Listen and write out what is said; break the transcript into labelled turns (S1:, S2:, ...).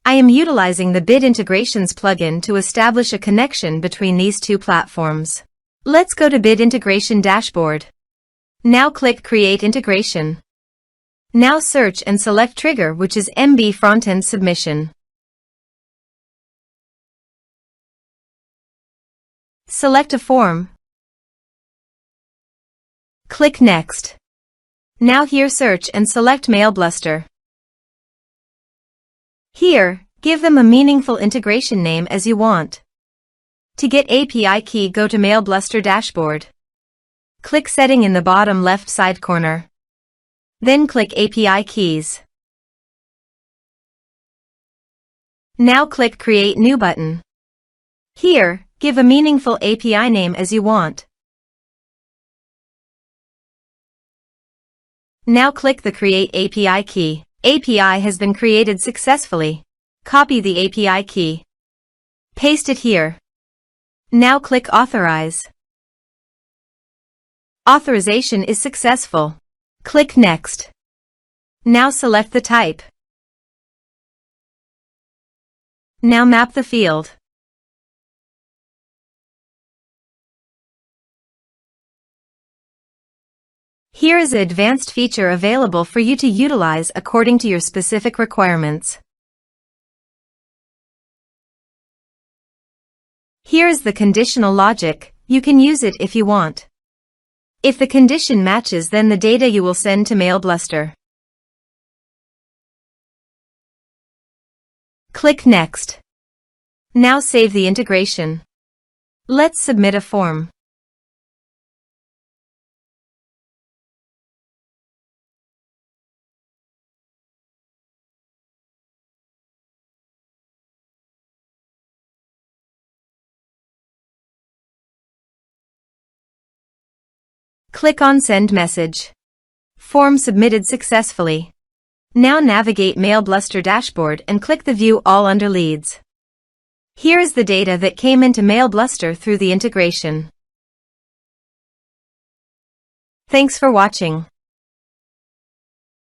S1: I am utilizing the Bid Integrations plugin to establish a connection between these two platforms. Let's go to Bid Integration Dashboard. Now click Create Integration. Now search and select trigger, which is MB Frontend Submission. Select a form. Click Next. Now here search and select MailBluster. Here, give them a meaningful integration name as you want. To get API key, go to MailBluster Dashboard. Click Setting in the bottom left side corner. Then click API Keys. Now click Create New button. Here, give a meaningful API name as you want. Now click the Create API key. API has been created successfully. Copy the API key. Paste it here. Now click Authorize. Authorization is successful. Click Next. Now select the type. Now map the field. Here is an advanced feature available for you to utilize according to your specific requirements. Here is the conditional logic. You can use it if you want. If the condition matches, then the data you will send to MailBluster. Click Next. Now save the integration. Let's submit a form. Click on Send Message. Form submitted successfully. Now navigate MailBluster Dashboard and click the View All under Leads. Here is the data that came into MailBluster through the integration. Thanks for watching.